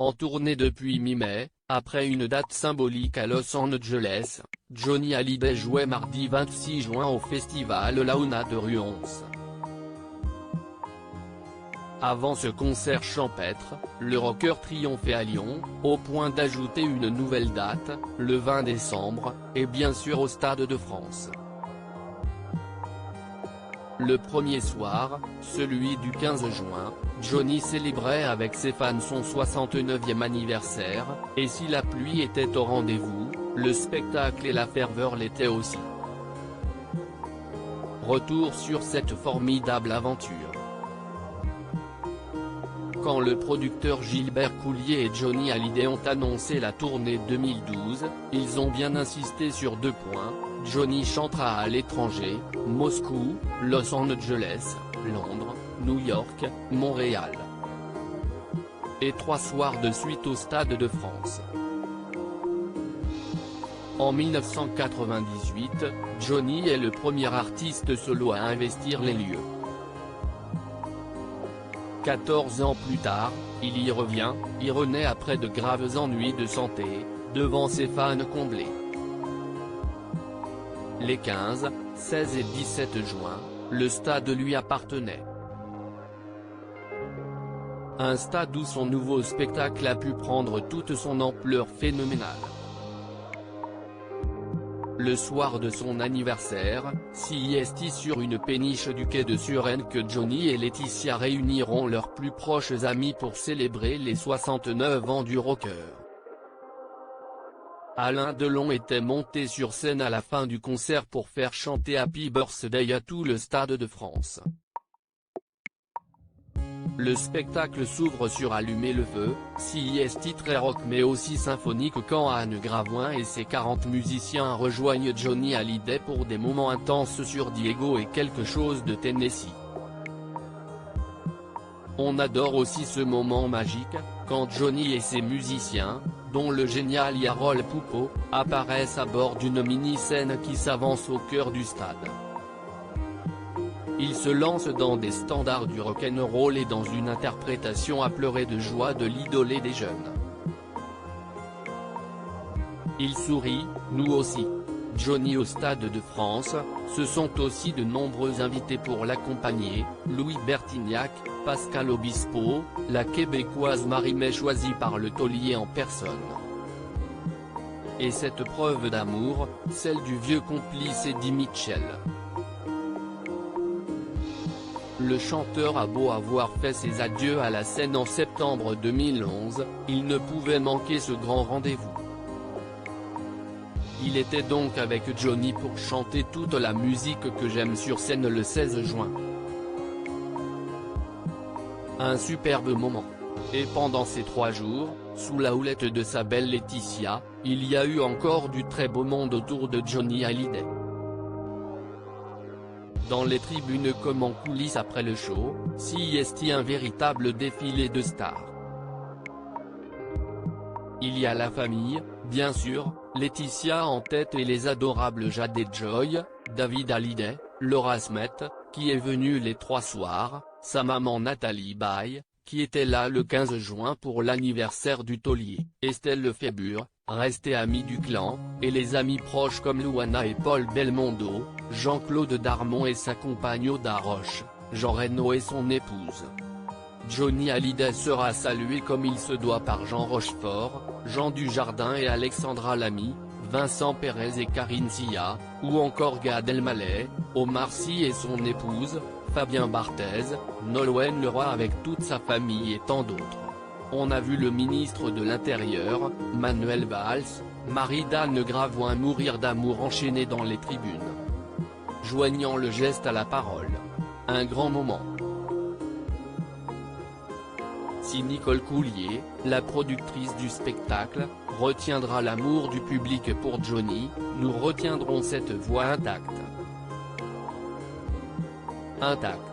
En tournée depuis mi-mai, après une date symbolique à Los Angeles, Johnny Hallyday jouait mardi 26 juin au festival Launa de Ruons. Avant ce concert champêtre, le rocker triomphait à Lyon, au point d'ajouter une nouvelle date, le 20 décembre, et bien sûr au Stade de France. Le premier soir, celui du 15 juin, Johnny célébrait avec ses fans son 69e anniversaire, et si la pluie était au rendez-vous, le spectacle et la ferveur l'étaient aussi. Retour sur cette formidable aventure. Quand le producteur Gilbert Coulier et Johnny Hallyday ont annoncé la tournée 2012, ils ont bien insisté sur 2 points. Johnny chantera à l'étranger, Moscou, Los Angeles, Londres, New York, Montréal. Et 3 soirs de suite au Stade de France. En 1998, Johnny est le premier artiste solo à investir les lieux. 14 ans plus tard, il y revient, y renaît après de graves ennuis de santé, devant ses fans comblés. Les 15, 16 et 17 juin, le stade lui appartenait. Un stade où son nouveau spectacle a pu prendre toute son ampleur phénoménale. Le soir de son anniversaire, CIST sur une péniche du quai de Suresnes que Johnny et Laetitia réuniront leurs plus proches amis pour célébrer les 69 ans du rocker. Alain Delon était monté sur scène à la fin du concert pour faire chanter Happy Birthday à tout le Stade de France. Le spectacle s'ouvre sur Allumer le feu, CIST très rock mais aussi symphonique quand Anne Gravoin et ses 40 musiciens rejoignent Johnny Hallyday pour des moments intenses sur Diego et quelque chose de Tennessee. On adore aussi ce moment magique, quand Johnny et ses musiciens, dont le génial Yarol Poupeau, apparaissent à bord d'une mini-scène qui s'avance au cœur du stade. Ils se lancent dans des standards du rock'n'roll et dans une interprétation à pleurer de joie de l'idolé des jeunes. Il sourit, nous aussi. Johnny au Stade de France, ce sont aussi de nombreux invités pour l'accompagner, Louis Bertignac, Pascal Obispo, la québécoise Marie-May choisie par le taulier en personne. Et cette preuve d'amour, celle du vieux complice Eddie Mitchell. Le chanteur a beau avoir fait ses adieux à la scène en septembre 2011, il ne pouvait manquer ce grand rendez-vous. Il était donc avec Johnny pour chanter toute la musique que j'aime sur scène le 16 juin. Un superbe moment. Et pendant ces 3 jours, sous la houlette de sa belle Laetitia, il y a eu encore du très beau monde autour de Johnny Hallyday. Dans les tribunes comme en coulisses après le show, CIST un véritable défilé de stars. Il y a la famille, bien sûr, Laetitia en tête et les adorables Jade et Joy, David Hallyday, Laura Smet, qui est venue les 3 soirs, sa maman Nathalie Baye, qui était là le 15 juin pour l'anniversaire du taulier, Estelle Lefébure, restée amie du clan, et les amis proches comme Louana et Paul Belmondo, Jean-Claude Darmon et sa compagne Oda Roche, Jean Reno et son épouse. Johnny Hallyday sera salué comme il se doit par Jean Rochefort, Jean Dujardin et Alexandra Lamy, Vincent Pérez et Karine Sia, ou encore Gad Elmaleh, Omar Sy et son épouse, Fabien Barthez, Nolwenn Leroy avec toute sa famille et tant d'autres. On a vu le ministre de l'Intérieur, Manuel Valls, Marie-Anne Gravoin mourir d'amour enchaîné dans les tribunes. Joignant le geste à la parole. Un grand moment. Si Nicole Coulier, la productrice du spectacle, retiendra l'amour du public pour Johnny, nous retiendrons cette voix intacte. Intacte.